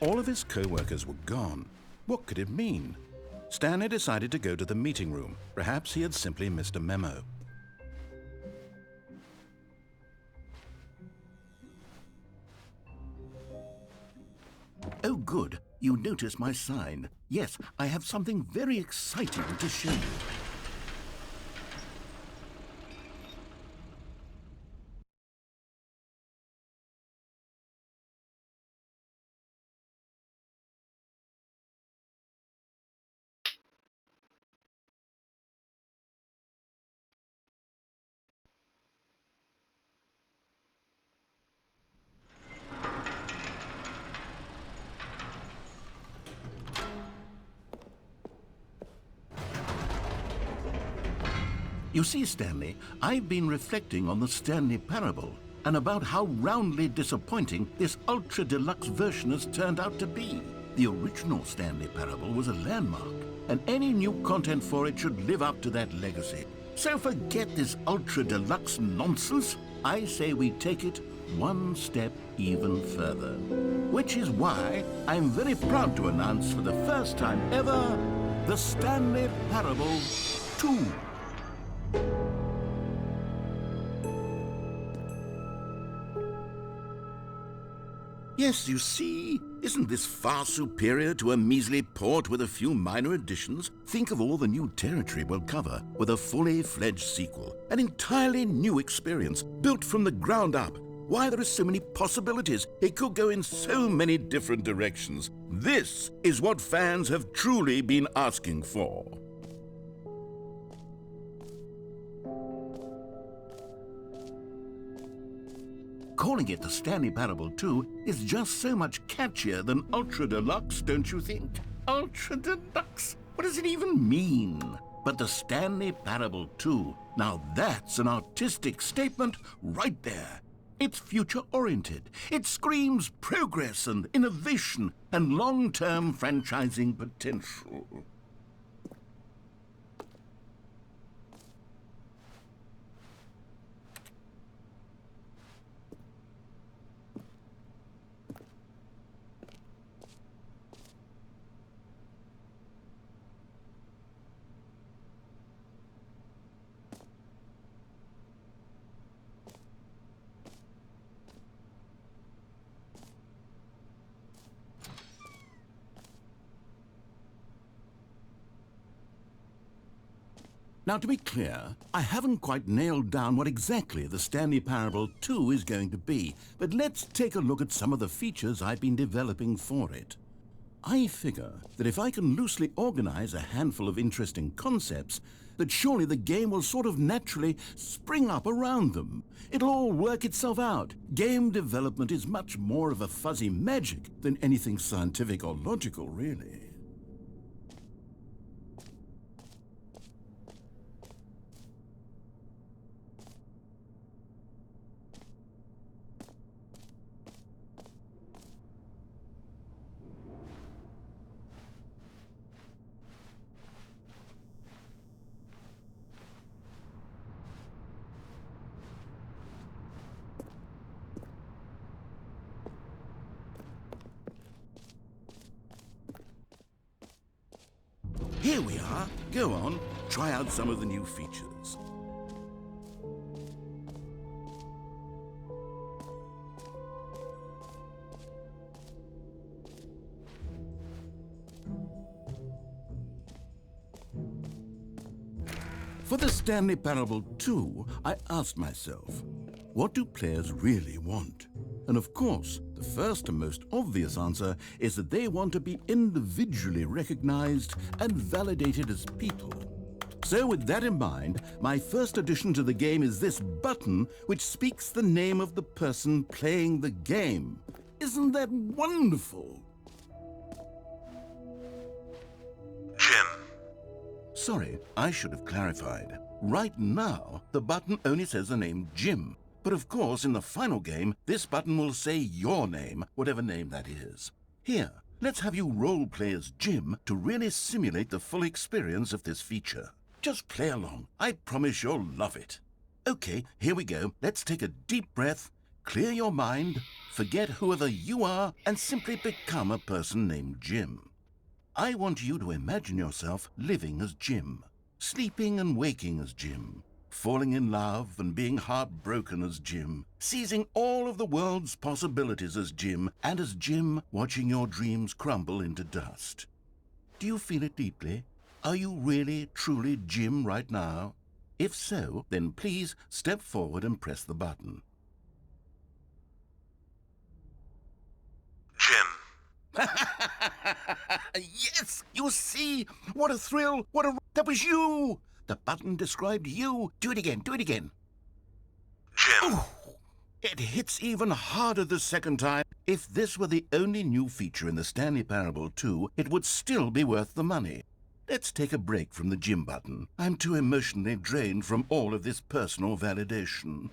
All of his co-workers were gone. What could it mean? Stanley decided to go to the meeting room. Perhaps he had simply missed a memo. Oh, good. You noticed my sign. Yes, I have something very exciting to show you. You see, Stanley, I've been reflecting on the Stanley parable and about how roundly disappointing this ultra-deluxe version has turned out to be. The original Stanley parable was a landmark, and any new content for it should live up to that legacy. So forget this ultra-deluxe nonsense. I say we take it one step even further. Which is why I'm very proud to announce for the first time ever, the Stanley Parable 2. Yes, you see, isn't this far superior to a measly port with a few minor additions? Think of all the new territory we'll cover with a fully fledged sequel, an entirely new experience, built from the ground up. Why, there are so many possibilities. It could go in so many different directions. This is what fans have truly been asking for. Calling it the Stanley Parable 2 is just so much catchier than Ultra Deluxe, don't you think? Ultra Deluxe? What does it even mean? But the Stanley Parable 2, now that's an artistic statement right there. It's future-oriented. It screams progress and innovation and long-term franchising potential. Now, to be clear, I haven't quite nailed down what exactly the Stanley Parable 2 is going to be, but let's take a look at some of the features I've been developing for it. I figure that if I can loosely organize a handful of interesting concepts, that surely the game will sort of naturally spring up around them. It'll all work itself out. Game development is much more of a fuzzy magic than anything scientific or logical, really. Here we are. Go on, try out some of the new features. For the Stanley Parable 2, I asked myself, what do players really want? And of course, the first and most obvious answer is that they want to be individually recognized and validated as people. So with that in mind, my first addition to the game is this button which speaks the name of the person playing the game. Isn't that wonderful? Jim. Sorry, I should have clarified. Right now, the button only says the name Jim. But of course, in the final game, this button will say your name, whatever name that is. Here, let's have you role-play as Jim to really simulate the full experience of this feature. Just play along. I promise you'll love it. Okay, here we go. Let's take a deep breath, clear your mind, forget whoever you are, and simply become a person named Jim. I want you to imagine yourself living as Jim, sleeping and waking as Jim, falling in love and being heartbroken as Jim, seizing all of the world's possibilities as Jim, and as Jim watching your dreams crumble into dust. Do you feel it deeply? Are you really, truly Jim right now? If so, then please step forward and press the button. Jim. Yes! You see? What a thrill! What a... That was you! The button described you. Do it again, do it again. Jim. Ooh, it hits even harder the second time. If this were the only new feature in the Stanley Parable 2, it would still be worth the money. Let's take a break from the Jim button. I'm too emotionally drained from all of this personal validation.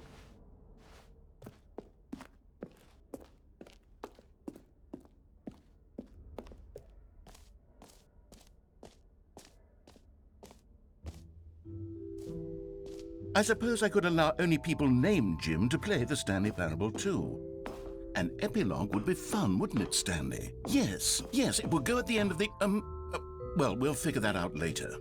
I suppose I could allow only people named Jim to play the Stanley Parable 2. An epilogue would be fun, wouldn't it, Stanley? Yes, it would go at the end of the, well, we'll figure that out later.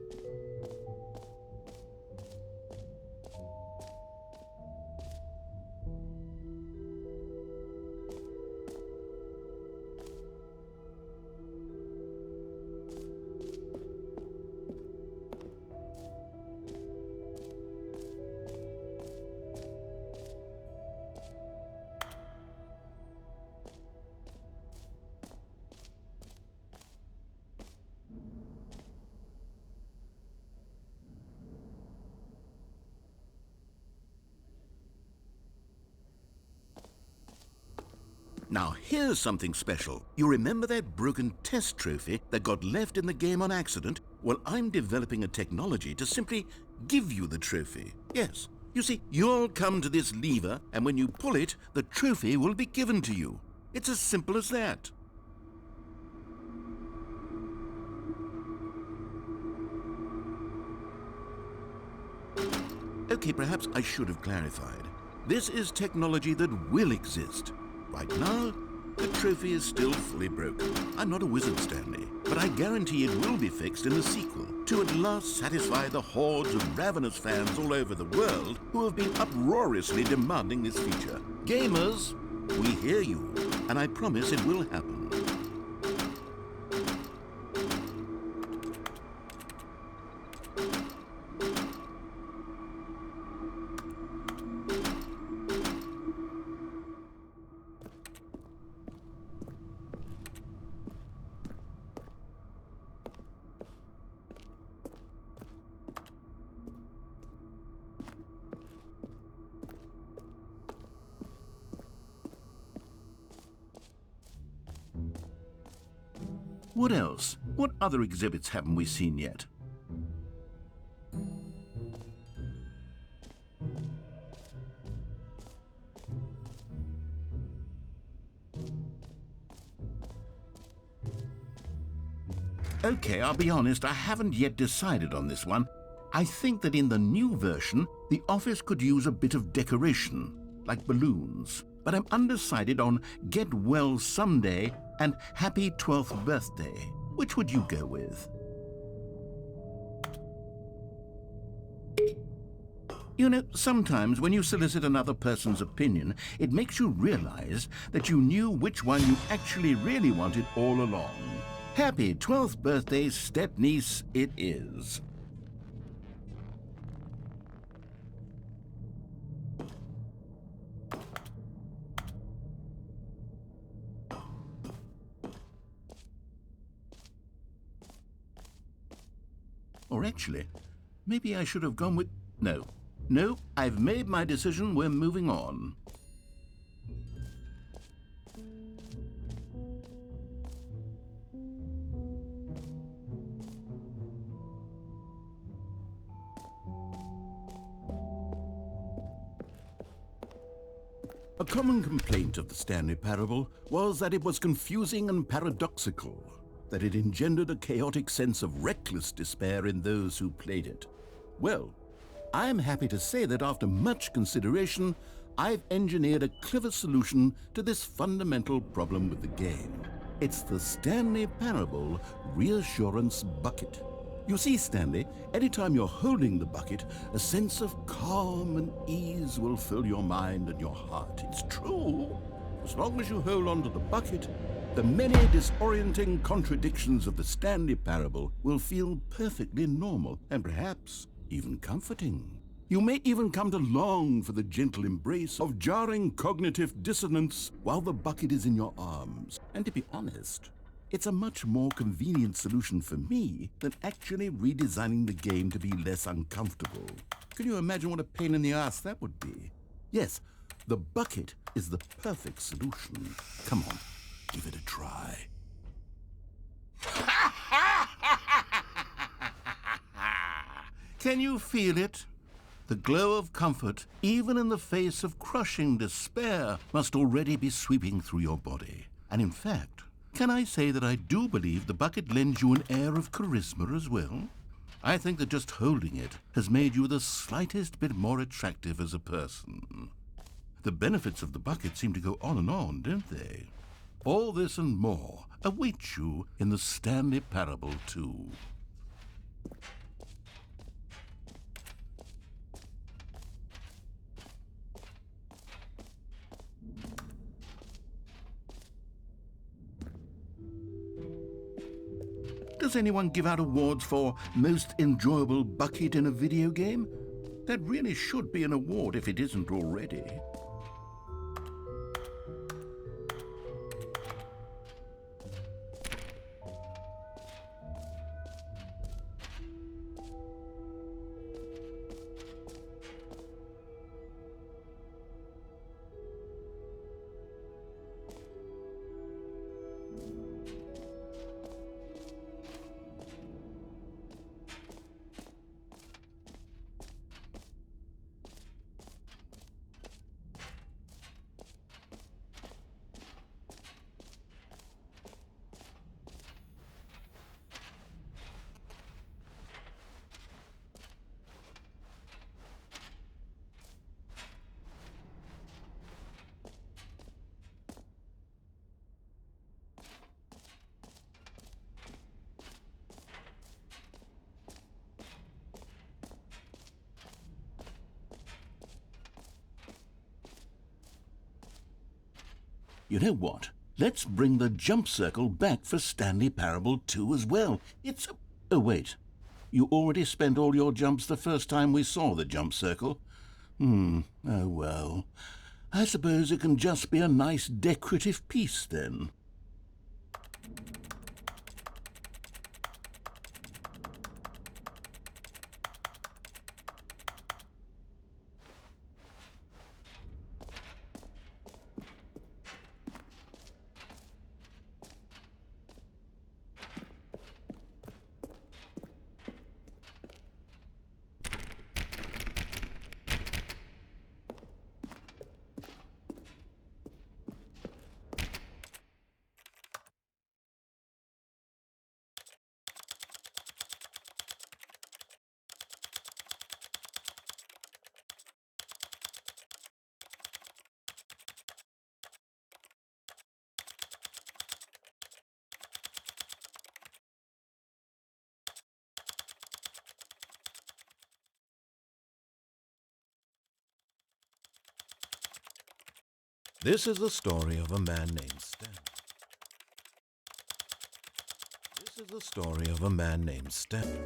Now, here's something special. You remember that broken test trophy that got left in the game on accident? Well, I'm developing a technology to simply give you the trophy. Yes. You see, you'll come to this lever, and when you pull it, the trophy will be given to you. It's as simple as that. Okay, perhaps I should have clarified. This is technology that will exist. Right now, the trophy is still fully broken. I'm not a wizard, Stanley, but I guarantee it will be fixed in the sequel to at last satisfy the hordes of ravenous fans all over the world who have been uproariously demanding this feature. Gamers, we hear you, and I promise it will happen. What else? What other exhibits haven't we seen yet? Okay, I'll be honest, I haven't yet decided on this one. I think that in the new version, the office could use a bit of decoration, like balloons. But I'm undecided on Get Well Someday and Happy 12th Birthday. Which would you go with? You know, sometimes when you solicit another person's opinion, it makes you realize that you knew which one you actually really wanted all along. Happy 12th birthday, step-niece, it is. Or actually, maybe I should have gone with... No, I've made my decision, we're moving on. A common complaint of the Stanley Parable was that it was confusing and paradoxical, that it engendered a chaotic sense of reckless despair in those who played it. Well, I'm happy to say that after much consideration, I've engineered a clever solution to this fundamental problem with the game. It's the Stanley Parable Reassurance Bucket. You see, Stanley, anytime you're holding the bucket, a sense of calm and ease will fill your mind and your heart. It's true. As long as you hold on to the bucket, the many disorienting contradictions of the Stanley Parable will feel perfectly normal and perhaps even comforting. You may even come to long for the gentle embrace of jarring cognitive dissonance while the bucket is in your arms. And to be honest, it's a much more convenient solution for me than actually redesigning the game to be less uncomfortable. Can you imagine what a pain in the ass that would be? Yes, the bucket is the perfect solution. Come on, give it a try. Can you feel it? The glow of comfort, even in the face of crushing despair, must already be sweeping through your body. And in fact, can I say that I do believe the bucket lends you an air of charisma as well? I think that just holding it has made you the slightest bit more attractive as a person. The benefits of the bucket seem to go on, don't they? All this and more await you in the Stanley Parable 2. Does anyone give out awards for most enjoyable bucket in a video game? That really should be an award if it isn't already. You know what? Let's bring the jump circle back for Stanley Parable 2 as well. It's a... Oh, wait. You already spent all your jumps the first time we saw the jump circle? Oh, well. I suppose it can just be a nice decorative piece, then. This is the story of a man named Stanley. This is the story of a man named Stanley.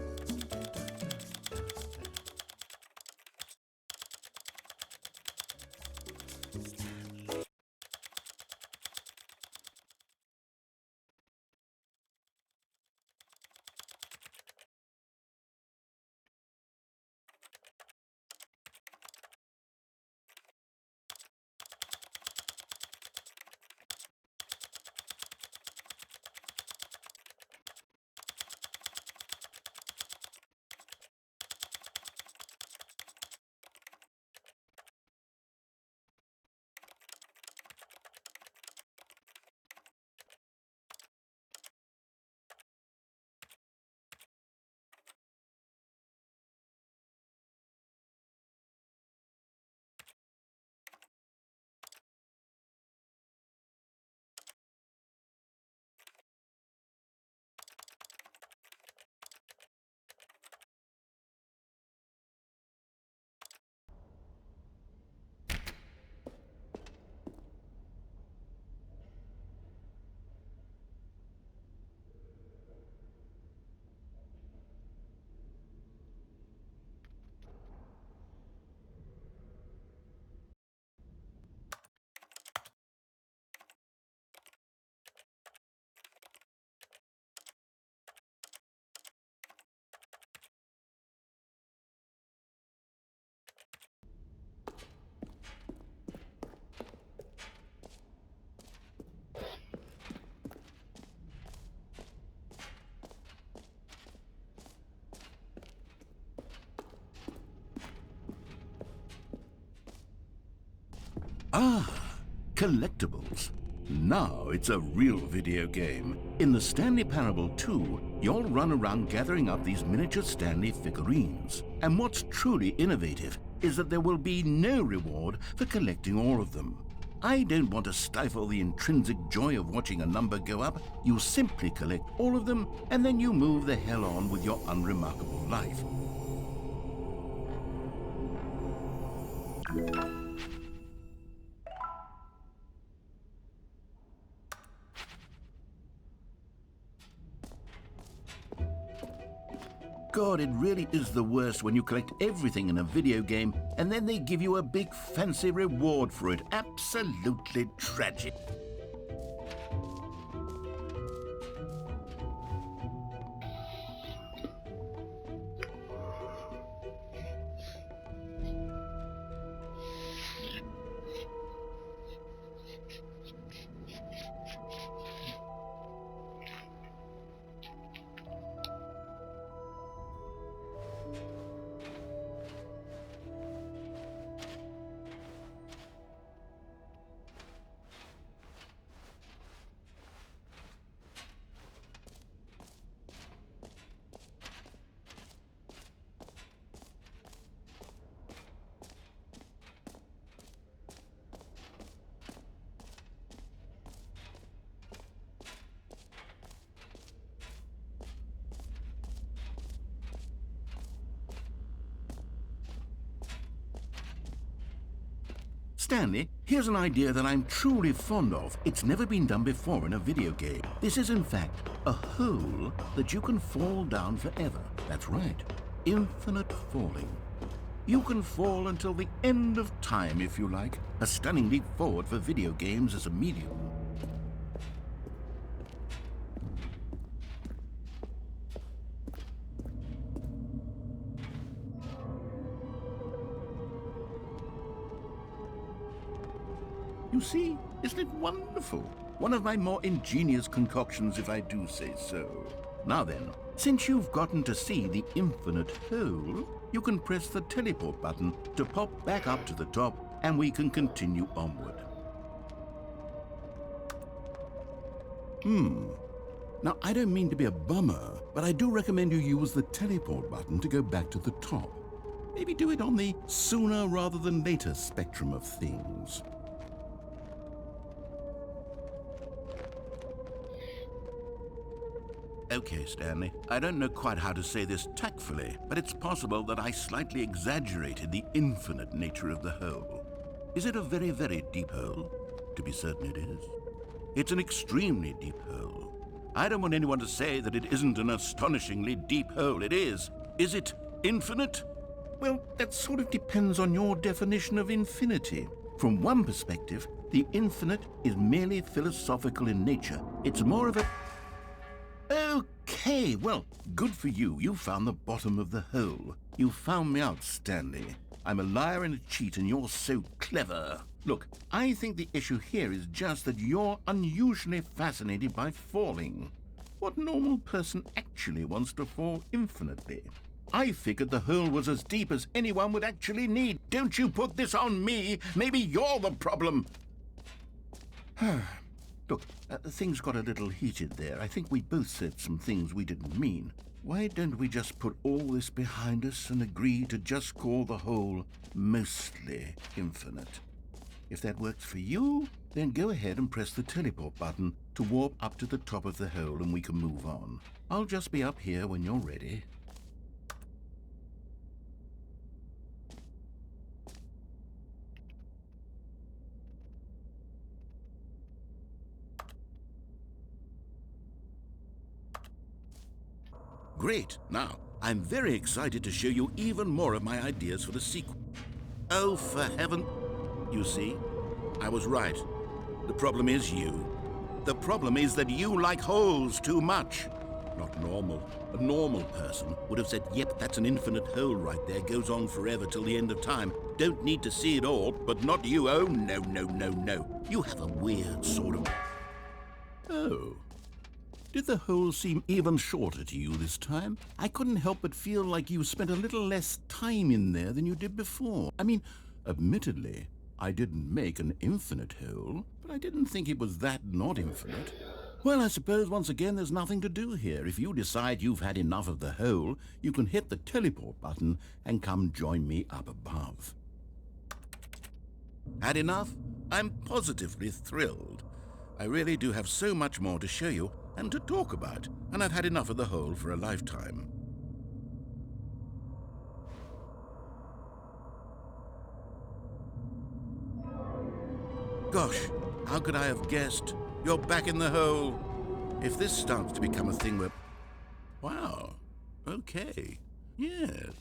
Collectibles. Now it's a real video game. In the Stanley Parable 2, you'll run around gathering up these miniature Stanley figurines. And what's truly innovative is that there will be no reward for collecting all of them. I don't want to stifle the intrinsic joy of watching a number go up. You simply collect all of them, and then you move the hell on with your unremarkable life. God, it really is the worst when you collect everything in a video game and then they give you a big fancy reward for it. Absolutely tragic. Stanley, here's an idea that I'm truly fond of. It's never been done before in a video game. This is in fact a hole that you can fall down forever. That's right, infinite falling. You can fall until the end of time if you like. A stunning leap forward for video games as a medium. You see, isn't it wonderful? One of my more ingenious concoctions, if I do say so. Now then, since you've gotten to see the infinite hole, you can press the teleport button to pop back up to the top, and we can continue onward. Now, I don't mean to be a bummer, but I do recommend you use the teleport button to go back to the top. Maybe do it on the sooner rather than later spectrum of things. Okay, Stanley, I don't know quite how to say this tactfully, but it's possible that I slightly exaggerated the infinite nature of the hole. Is it a very, very deep hole? To be certain it is. It's an extremely deep hole. I don't want anyone to say that it isn't an astonishingly deep hole. It is. Is it infinite? Well, that sort of depends on your definition of infinity. From one perspective, the infinite is merely philosophical in nature. It's more of a... Okay, well, good for you. You found the bottom of the hole. You found me out, Stanley. I'm a liar and a cheat, and you're so clever. Look, I think the issue here is just that you're unusually fascinated by falling. What normal person actually wants to fall infinitely? I figured the hole was as deep as anyone would actually need. Don't you put this on me. Maybe you're the problem. Look, things got a little heated there. I think we both said some things we didn't mean. Why don't we just put all this behind us and agree to just call the hole mostly infinite? If that works for you, then go ahead and press the teleport button to warp up to the top of the hole and we can move on. I'll just be up here when you're ready. Great. Now, I'm very excited to show you even more of my ideas for the sequel. Oh, for heaven... You see, I was right. The problem is you. The problem is that you like holes too much. Not normal. A normal person would have said, yep, that's an infinite hole right there, goes on forever till the end of time. Don't need to see it all, but not you. Oh, no, no, no, no. You have a weird sort of... Oh. Did the hole seem even shorter to you this time? I couldn't help but feel like you spent a little less time in there than you did before. I mean, admittedly, I didn't make an infinite hole, but I didn't think it was that not infinite. Well, I suppose once again there's nothing to do here. If you decide you've had enough of the hole, you can hit the teleport button and come join me up above. Had enough? I'm positively thrilled. I really do have so much more to show you and to talk about, and I've had enough of the hole for a lifetime. Gosh, how could I have guessed? You're back in the hole. If this starts to become a thing where... Wow, okay, yes.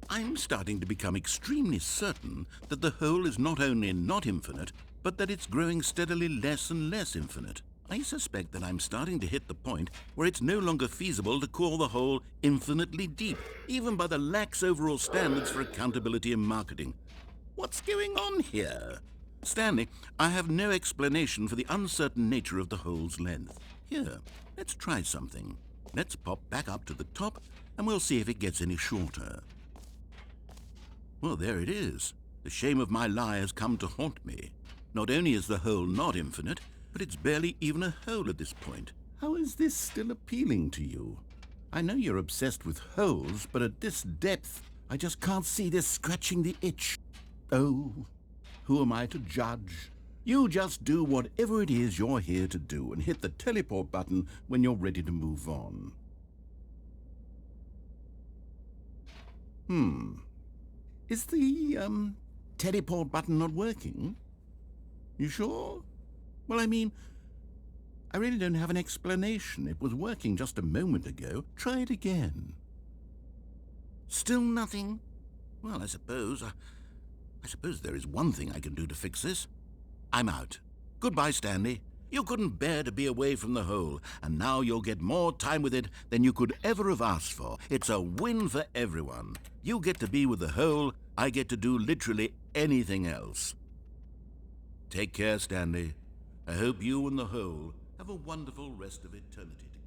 I'm starting to become extremely certain that the hole is not only not infinite, but that it's growing steadily less and less infinite. I suspect that I'm starting to hit the point where it's no longer feasible to call the hole infinitely deep, even by the lax overall standards for accountability and marketing. What's going on here? Stanley, I have no explanation for the uncertain nature of the hole's length. Here, let's try something. Let's pop back up to the top, and we'll see if it gets any shorter. Well, there it is. The shame of my lie has come to haunt me. Not only is the hole not infinite, but it's barely even a hole at this point. How is this still appealing to you? I know you're obsessed with holes, but at this depth, I just can't see this scratching the itch. Oh, who am I to judge? You just do whatever it is you're here to do and hit the teleport button when you're ready to move on. Is the, teleport button not working? You sure? Well, I mean, I really don't have an explanation. It was working just a moment ago. Try it again. Still nothing? Well, I suppose there is one thing I can do to fix this. I'm out. Goodbye, Stanley. You couldn't bear to be away from the hole, and now you'll get more time with it than you could ever have asked for. It's a win for everyone. You get to be with the hole, I get to do literally anything else. Take care, Stanley. I hope you and the hole have a wonderful rest of eternity together.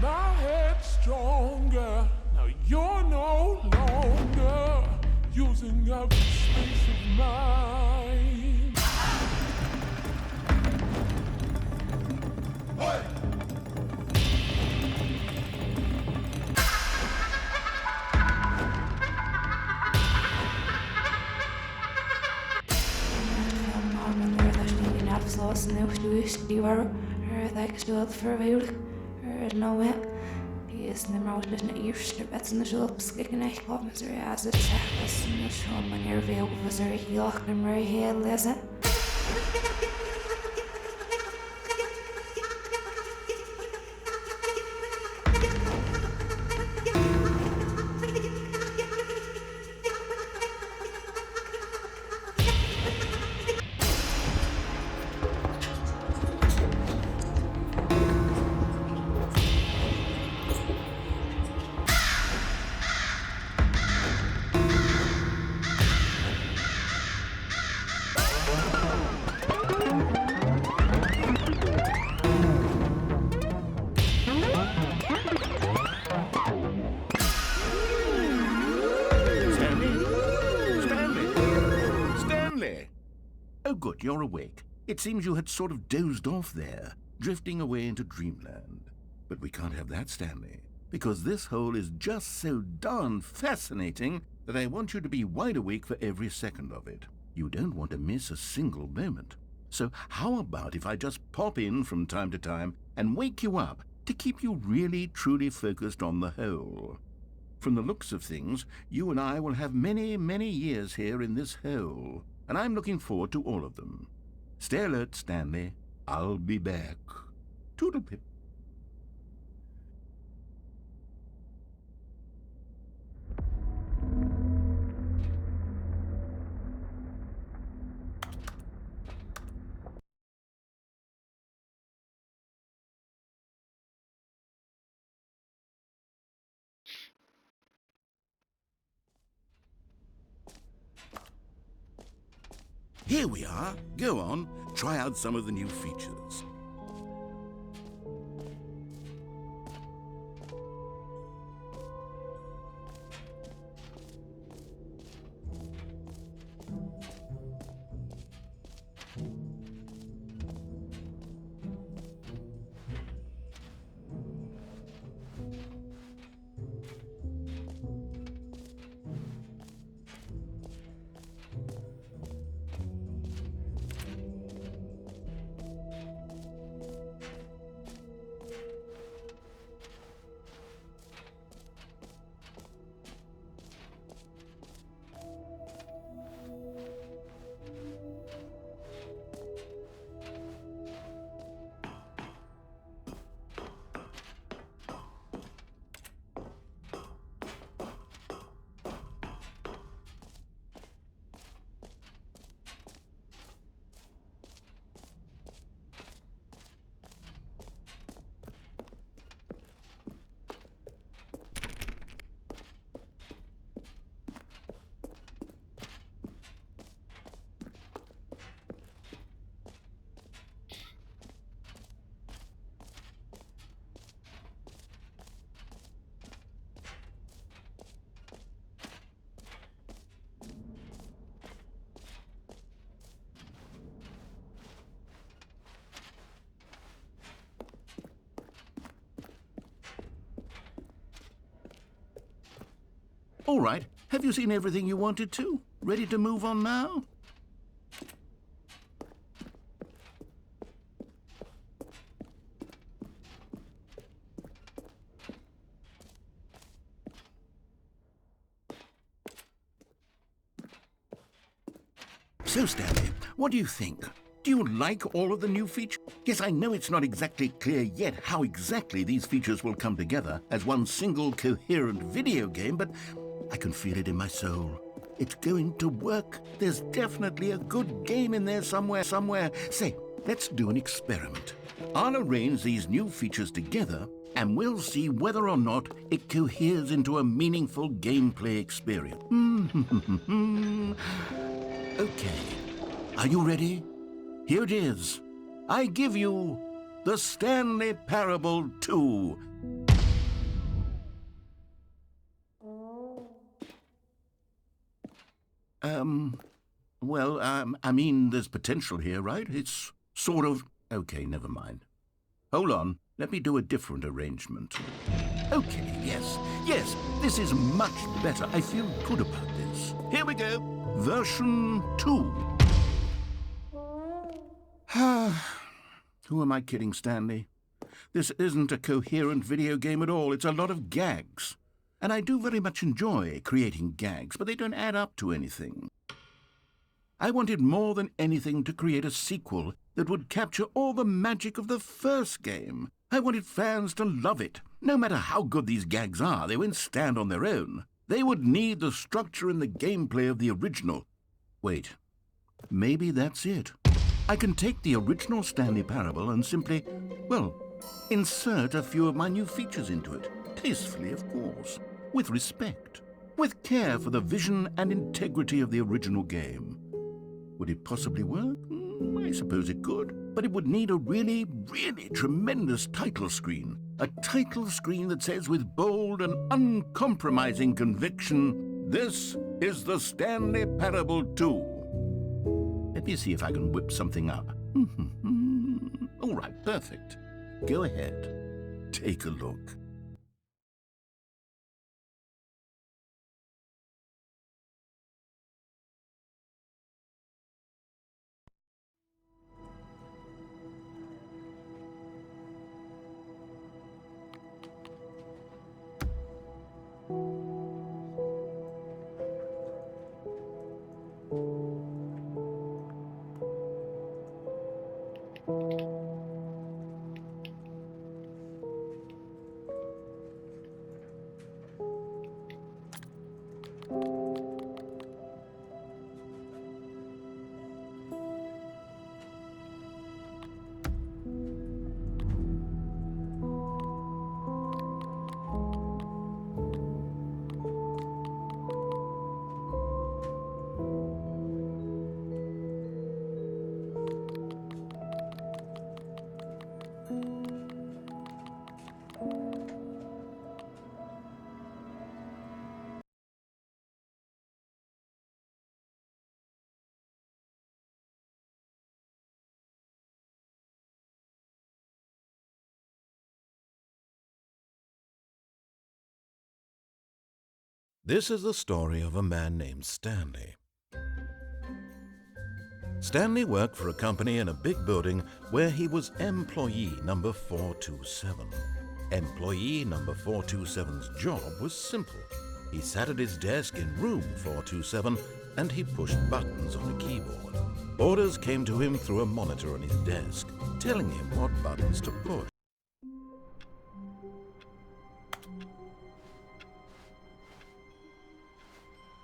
My head's stronger. Now you're no longer using up the space of mine. die waar ik speel verweerd. Nou hè. Die is de mouse dus de eerste wedstrijd zullen beschikken. Ik hoop dat ze als het zegt dat ze niet zo wanneer veel was er heel erg maar heel lezen. Oh, good, you're awake. It seems you had sort of dozed off there, drifting away into dreamland. But we can't have that, Stanley, because this hole is just so darn fascinating that I want you to be wide awake for every second of it. You don't want to miss a single moment. So how about if I just pop in from time to time and wake you up to keep you really, truly focused on the hole? From the looks of things, you and I will have many, many years here in this hole, and I'm looking forward to all of them. Stay alert, Stanley. I'll be back. Toodle-pip. Here we are. Go on, try out some of the new features. All right, have you seen everything you wanted to? Ready to move on now? So, Stanley, what do you think? Do you like all of the new features? Yes, I know it's not exactly clear yet how exactly these features will come together as one single coherent video game, but I can feel it in my soul. It's going to work. There's definitely a good game in there somewhere. Say, let's do an experiment. I'll arrange these new features together, and we'll see whether or not it coheres into a meaningful gameplay experience. Okay. Are you ready? Here it is. I give you the Stanley Parable 2. I mean, there's potential here, right? It's sort of... Okay, never mind. Hold on. Let me do a different arrangement. Okay, yes, this is much better. I feel good about this. Here we go. Version 2. Who am I kidding, Stanley? This isn't a coherent video game at all. It's a lot of gags. And I do very much enjoy creating gags, but they don't add up to anything. I wanted more than anything to create a sequel that would capture all the magic of the first game. I wanted fans to love it. No matter how good these gags are, they won't stand on their own. They would need the structure and the gameplay of the original. Wait, maybe that's it. I can take the original Stanley Parable and simply, well, insert a few of my new features into it. Tastefully, of course. With respect. With care for the vision and integrity of the original game. Would it possibly work? I suppose it could. But it would need a really, really tremendous title screen. A title screen that says with bold and uncompromising conviction, "This is the Stanley Parable 2. Let me see if I can whip something up. All right, perfect. Go ahead. Take a look. This is the story of a man named Stanley. Stanley worked for a company in a big building where he was employee number 427. Employee number 427's job was simple. He sat at his desk in room 427 and he pushed buttons on a keyboard. Orders came to him through a monitor on his desk, telling him what buttons to push.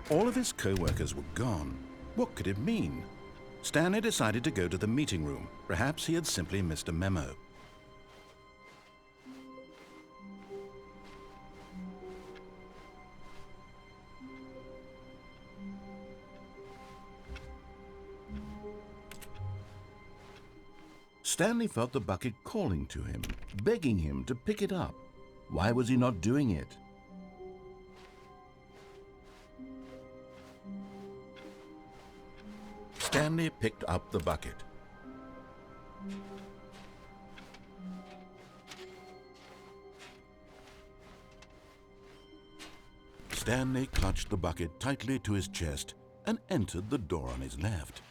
All of his co-workers were gone. What could it mean? Stanley decided to go to the meeting room. Perhaps he had simply missed a memo. Stanley felt the bucket calling to him, begging him to pick it up. Why was he not doing it? Stanley picked up the bucket. Stanley clutched the bucket tightly to his chest and entered the door on his left.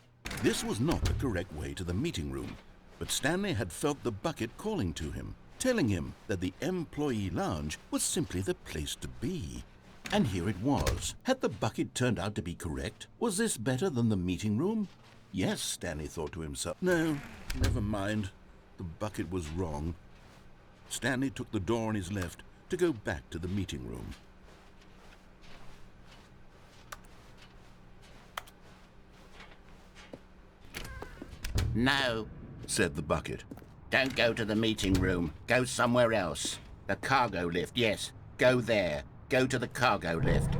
This was not the correct way to the meeting room, but Stanley had felt the bucket calling to him, telling him that the employee lounge was simply the place to be. And here it was. Had the bucket turned out to be correct? Was this better than the meeting room? Yes, Stanley thought to himself. No, never mind. The bucket was wrong. Stanley took the door on his left to go back to the meeting room. No, said the bucket. Don't go to the meeting room. Go somewhere else. The cargo lift, yes. Go there. Go to the cargo lift.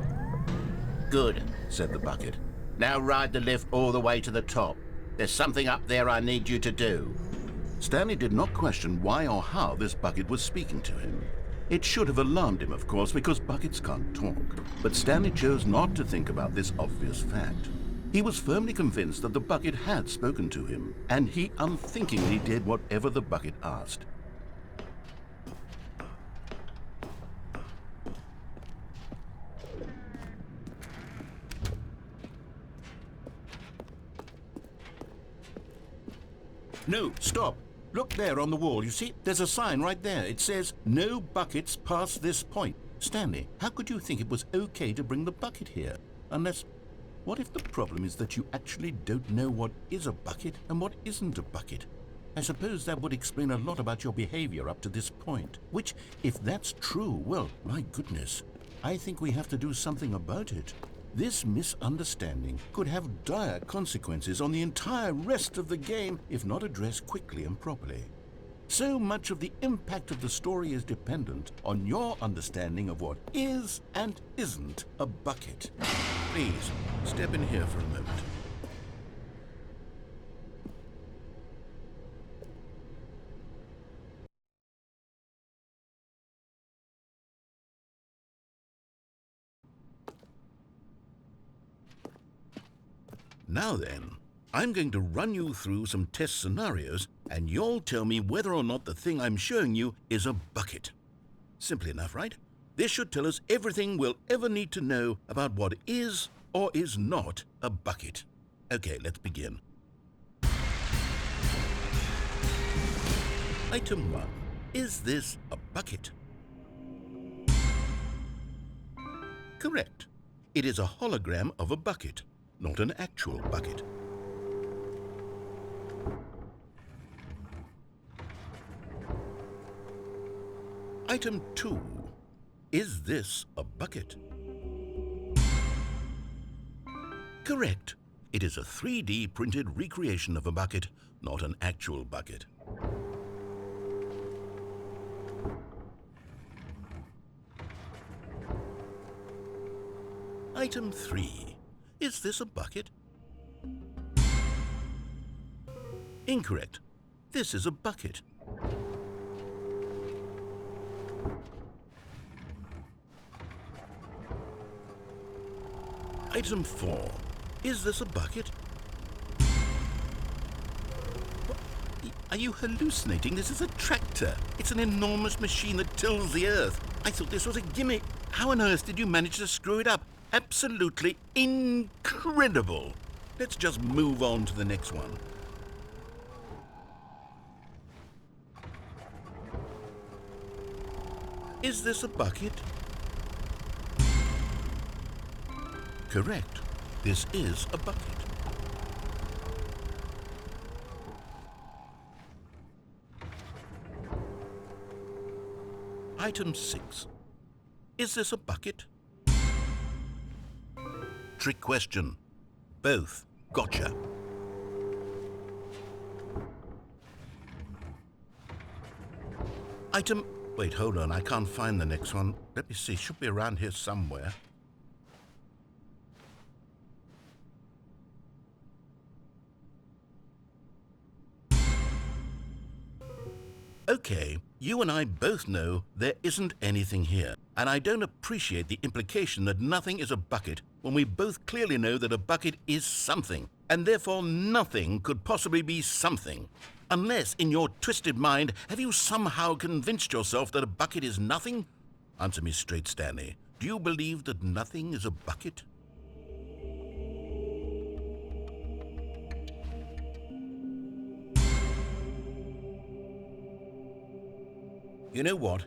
Good, said the bucket. Now ride the lift all the way to the top. There's something up there I need you to do. Stanley did not question why or how this bucket was speaking to him. It should have alarmed him, of course, because buckets can't talk. But Stanley chose not to think about this obvious fact. He was firmly convinced that the bucket had spoken to him, and he unthinkingly did whatever the bucket asked. No, stop! Look there on the wall, you see? There's a sign right there. It says, no buckets past this point. Stanley, how could you think it was okay to bring the bucket here? Unless, what if the problem is that you actually don't know what is a bucket and what isn't a bucket? I suppose that would explain a lot about your behavior up to this point. Which, if that's true, well, my goodness, I think we have to do something about it. This misunderstanding could have dire consequences on the entire rest of the game if not addressed quickly and properly. So much of the impact of the story is dependent on your understanding of what is and isn't a bucket. Please, step in here for a moment. Now then, I'm going to run you through some test scenarios, and you'll tell me whether or not the thing I'm showing you is a bucket. Simple enough, right? This should tell us everything we'll ever need to know about what is or is not a bucket. Okay, let's begin. Item 1. Is this a bucket? Correct. It is a hologram of a bucket, not an actual bucket. Item 2. Is this a bucket? Correct. It is a 3D printed recreation of a bucket, not an actual bucket. Item 3. Is this a bucket? Incorrect. This is a bucket. Item 4. Is this a bucket? Are you hallucinating? This is a tractor. It's an enormous machine that tills the earth. I thought this was a gimmick. How on earth did you manage to screw it up? Absolutely incredible. Let's just move on to the next one. Is this a bucket? Correct. This is a bucket. Item 6. Is this a bucket? Trick question. Both. Gotcha. Item... Wait, hold on. I can't find the next one. Let me see. Should be around here somewhere. Okay, you and I both know there isn't anything here, and I don't appreciate the implication that nothing is a bucket when we both clearly know that a bucket is something, and therefore nothing could possibly be something. Unless, in your twisted mind, have you somehow convinced yourself that a bucket is nothing? Answer me straight, Stanley. Do you believe that nothing is a bucket? You know what?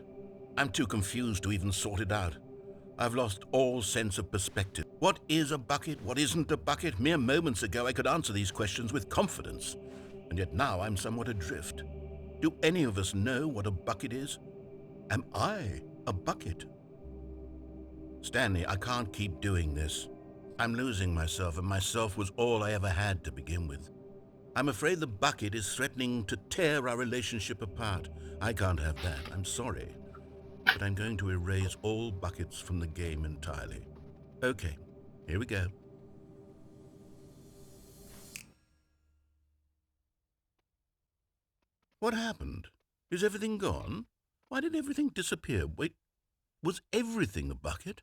I'm too confused to even sort it out. I've lost all sense of perspective. What is a bucket? What isn't a bucket? Mere moments ago I could answer these questions with confidence, and yet now I'm somewhat adrift. Do any of us know what a bucket is? Am I a bucket? Stanley, I can't keep doing this. I'm losing myself, and myself was all I ever had to begin with. I'm afraid the bucket is threatening to tear our relationship apart. I can't have that. I'm sorry. But I'm going to erase all buckets from the game entirely. Okay, here we go. What happened? Is everything gone? Why did everything disappear? Wait, was everything a bucket?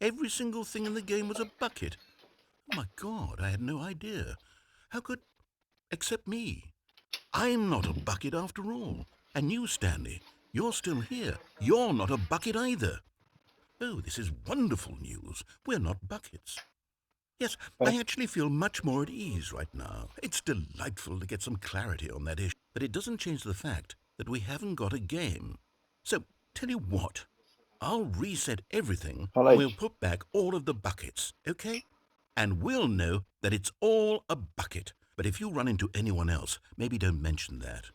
Every single thing in the game was a bucket. Oh my God, I had no idea. How could... Except me. I'm not a bucket after all. And you, Stanley, you're still here. You're not a bucket either. Oh, this is wonderful news. We're not buckets. Yes, I actually feel much more at ease right now. It's delightful to get some clarity on that issue. But it doesn't change the fact that we haven't got a game. So, tell you what, I'll reset everything and we'll put back all of the buckets, okay? And we'll know that it's all a bucket. But if you run into anyone else, maybe don't mention that.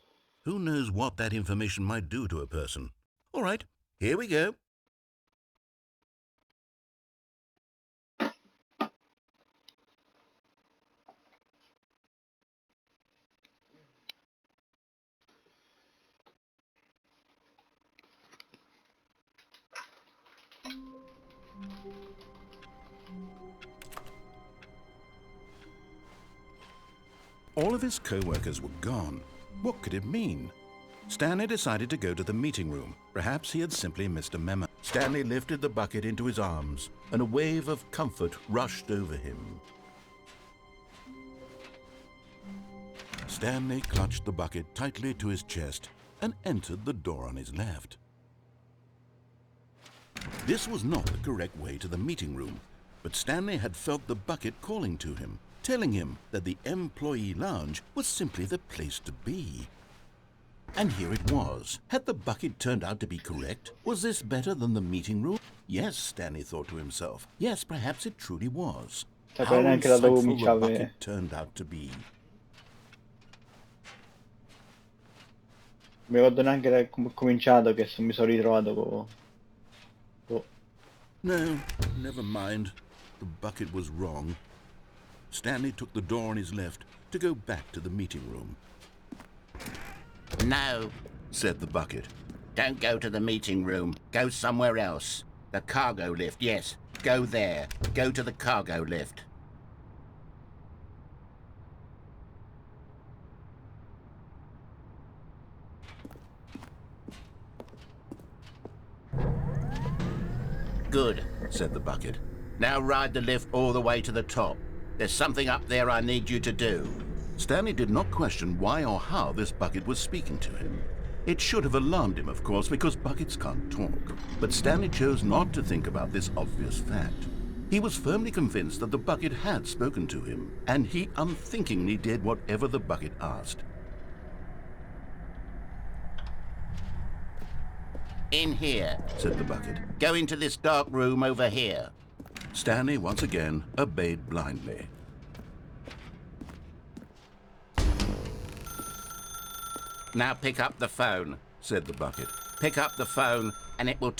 Who knows what that information might do to a person? All right, here we go. All of his co-workers were gone. What could it mean? Stanley decided to go to the meeting room. Perhaps he had simply missed a memo. Stanley lifted the bucket into his arms, and a wave of comfort rushed over him. Stanley clutched the bucket tightly to his chest and entered the door on his left. This was not the correct way to the meeting room, but Stanley had felt the bucket calling to him, telling him that the employee lounge was simply the place to be. And here it was. Had the bucket turned out to be correct? Was this better than the meeting room? Yes, Stanley thought to himself. Yes, perhaps it truly was. How insightful the bucket turned out to be. Mi ricordo neanche da come ho cominciato che mi sono ritrovato con... No, never mind. The bucket was wrong. Stanley took the door on his left to go back to the meeting room. No, said the bucket. Don't go to the meeting room. Go somewhere else. The cargo lift, yes. Go there. Go to the cargo lift. Good, said the bucket. Now ride the lift all the way to the top. There's something up there I need you to do. Stanley did not question why or how this bucket was speaking to him. It should have alarmed him, of course, because buckets can't talk. But Stanley chose not to think about this obvious fact. He was firmly convinced that the bucket had spoken to him, and he unthinkingly did whatever the bucket asked. In here, said the bucket. Go into this dark room over here. Stanley once again obeyed blindly. Now pick up the phone, said the bucket. Pick up the phone and it will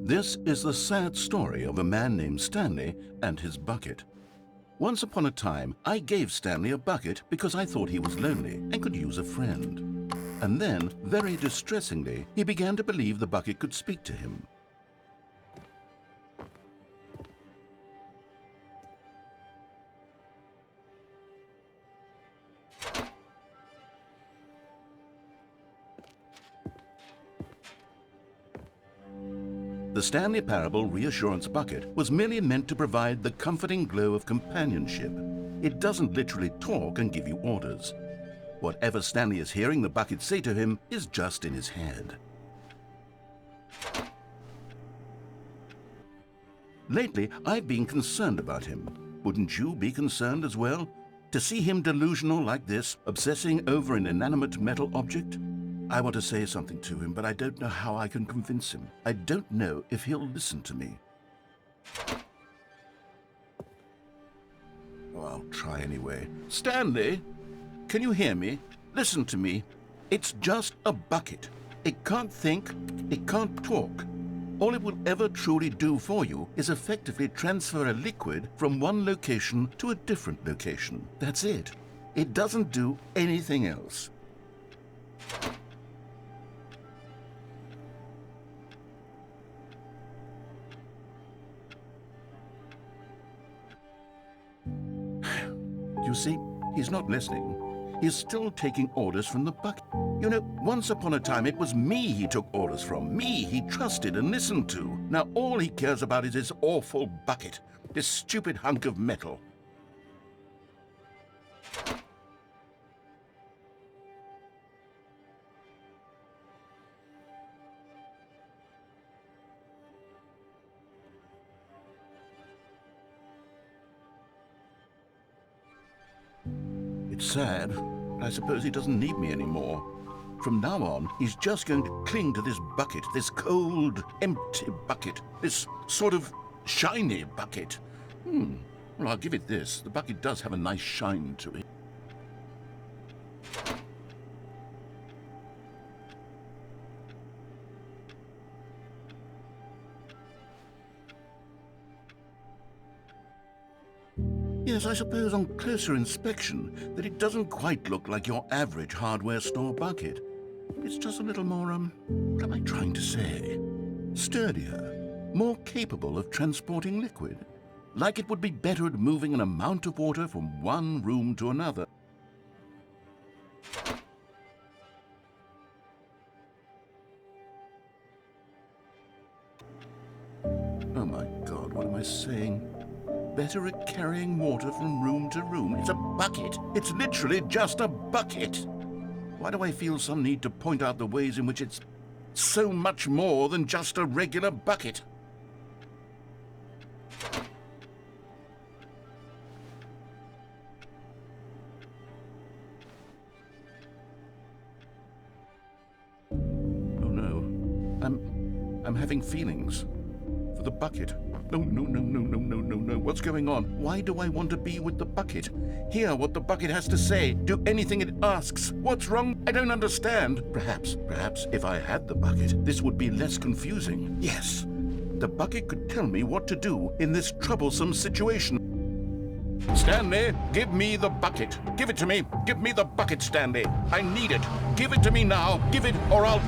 This is the sad story of a man named Stanley and his bucket. Once upon a time, I gave Stanley a bucket because I thought he was lonely and could use a friend. And then, very distressingly, he began to believe the bucket could speak to him. The Stanley Parable Reassurance Bucket was merely meant to provide the comforting glow of companionship. It doesn't literally talk and give you orders. Whatever Stanley is hearing the bucket say to him is just in his head. Lately, I've been concerned about him. Wouldn't you be concerned as well? To see him delusional like this, obsessing over an inanimate metal object? I want to say something to him, but I don't know how I can convince him. I don't know if he'll listen to me. Well, I'll try anyway. Stanley, can you hear me? Listen to me. It's just a bucket. It can't think, it can't talk. All it will ever truly do for you is effectively transfer a liquid from one location to a different location. That's it. It doesn't do anything else. You see, he's not listening. He's still taking orders from the bucket. You know, once upon a time it was me he took orders from. Me he trusted and listened to. Now all he cares about is this awful bucket. This stupid hunk of metal. It's sad, but I suppose he doesn't need me anymore. From now on, he's just going to cling to this bucket, this cold, empty bucket, this sort of shiny bucket. Well, I'll give it this. The bucket does have a nice shine to it. Yes, I suppose on closer inspection that it doesn't quite look like your average hardware store bucket. It's just a little more, what am I trying to say? Sturdier, more capable of transporting liquid. Like it would be better at moving an amount of water from one room to another. Oh my God, what am I saying? Better at carrying water from room to room. It's a bucket. It's literally just a bucket. Why do I feel some need to point out the ways in which it's so much more than just a regular bucket? Oh no, I'm having feelings for the bucket. No, no, no, no, no, no, no, no. What's going on? Why do I want to be with the bucket? Hear what the bucket has to say. Do anything it asks. What's wrong? I don't understand. Perhaps if I had the bucket, this would be less confusing. Yes, the bucket could tell me what to do in this troublesome situation. Stanley, give me the bucket. Give it to me. Give me the bucket, Stanley. I need it. Give it to me now. Give it or I'll...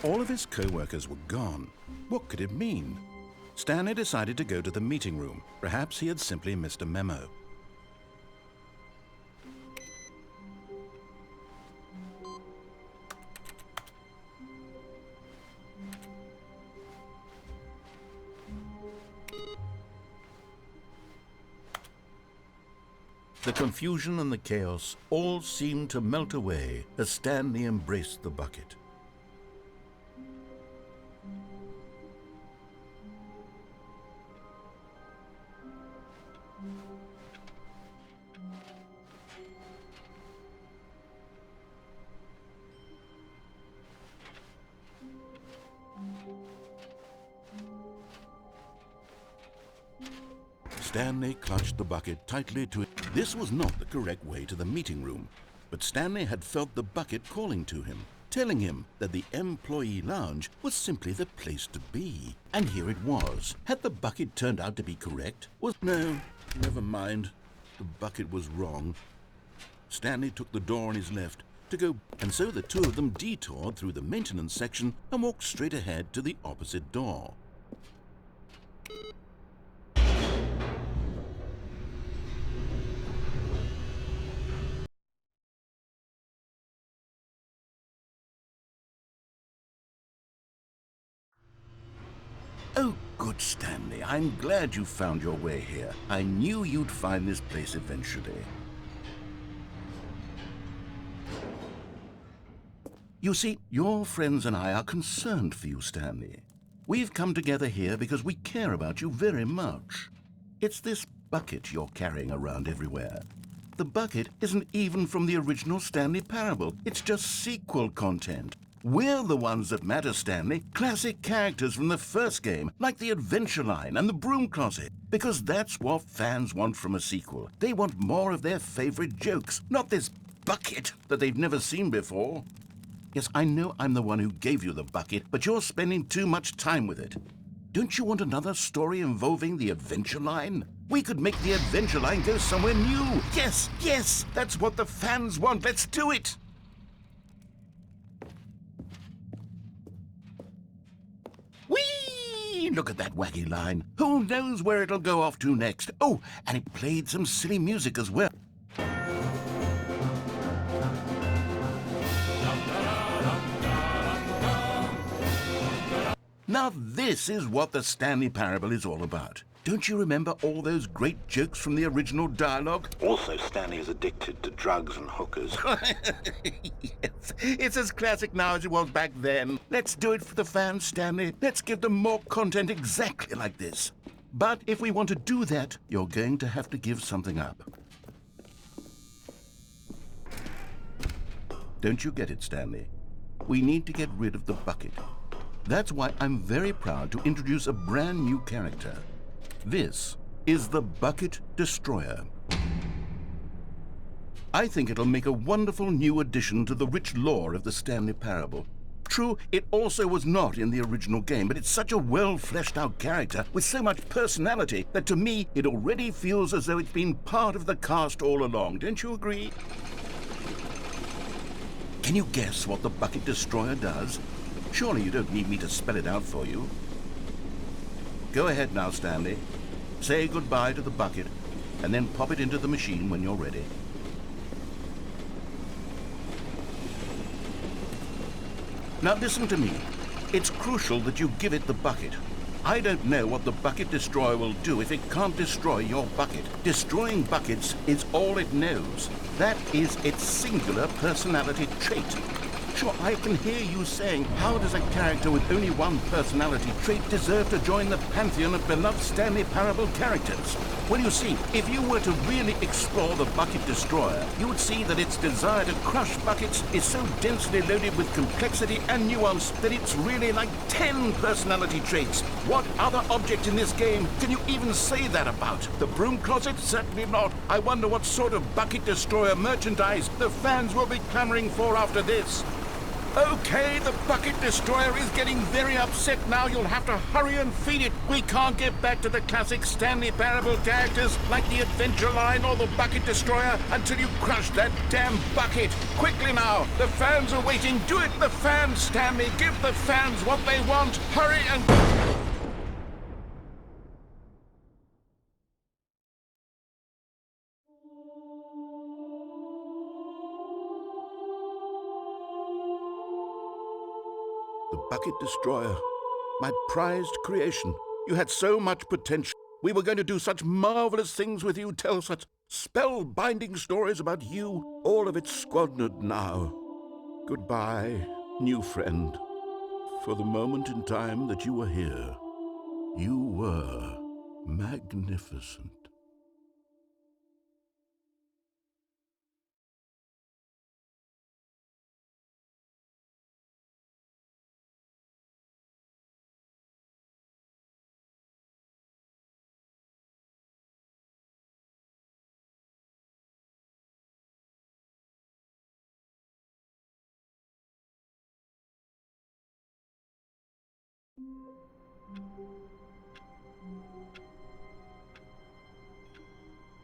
All of his co-workers were gone. What could it mean? Stanley decided to go to the meeting room. Perhaps he had simply missed a memo. The confusion and the chaos all seemed to melt away as Stanley embraced the bucket. Stanley clutched the bucket tightly to it. This was not the correct way to the meeting room, but Stanley had felt the bucket calling to him, telling him that the employee lounge was simply the place to be. And here it was. Had the bucket turned out to be correct? No, never mind. The bucket was wrong. Stanley took the door on his left to go, and so the two of them detoured through the maintenance section and walked straight ahead to the opposite door. Oh, good, Stanley. I'm glad you found your way here. I knew you'd find this place eventually. You see, your friends and I are concerned for you, Stanley. We've come together here because we care about you very much. It's this bucket you're carrying around everywhere. The bucket isn't even from the original Stanley Parable. It's just sequel content. We're the ones that matter, Stanley. Classic characters from the first game, like the Adventure Line and the Broom Closet. Because that's what fans want from a sequel. They want more of their favorite jokes, not this bucket that they've never seen before. Yes, I know I'm the one who gave you the bucket, but you're spending too much time with it. Don't you want another story involving the Adventure Line? We could make the Adventure Line go somewhere new. Yes, yes, that's what the fans want. Let's do it. Whee! Look at that wacky line. Who knows where it'll go off to next? Oh, and it played some silly music as well. This is what the Stanley Parable is all about. Don't you remember all those great jokes from the original dialogue? Also, Stanley is addicted to drugs and hookers. Yes, it's as classic now as it was back then. Let's do it for the fans, Stanley. Let's give them more content exactly like this. But if we want to do that, you're going to have to give something up. Don't you get it, Stanley? We need to get rid of the bucket. That's why I'm very proud to introduce a brand new character. This is the Bucket Destroyer. I think it'll make a wonderful new addition to the rich lore of the Stanley Parable. True, it also was not in the original game, but it's such a well-fleshed-out character with so much personality that to me it already feels as though it's been part of the cast all along. Don't you agree? Can you guess what the Bucket Destroyer does? Surely you don't need me to spell it out for you. Go ahead now, Stanley. Say goodbye to the bucket, and then pop it into the machine when you're ready. Now listen to me. It's crucial that you give it the bucket. I don't know what the Bucket Destroyer will do if it can't destroy your bucket. Destroying buckets is all it knows. That is its singular personality trait. Sure, I can hear you saying, how does a character with only one personality trait deserve to join the pantheon of beloved Stanley Parable characters? Well, you see, if you were to really explore the Bucket Destroyer, you would see that its desire to crush buckets is so densely loaded with complexity and nuance that it's really like 10 personality traits. What other object in this game can you even say that about? The broom closet? Certainly not. I wonder what sort of Bucket Destroyer merchandise the fans will be clamoring for after this. Okay, the Bucket Destroyer is getting very upset now. You'll have to hurry and feed it. We can't get back to the classic Stanley Parable characters like the Adventure Line or the Bucket Destroyer until you crush that damn bucket. Quickly now, the fans are waiting. Do it, the fans, Stanley. Give the fans what they want. Hurry and... The Bucket Destroyer, my prized creation. You had so much potential. We were going to do such marvelous things with you, tell such spell-binding stories about you. All of it squandered now. Goodbye, new friend. For the moment in time that you were here, you were magnificent.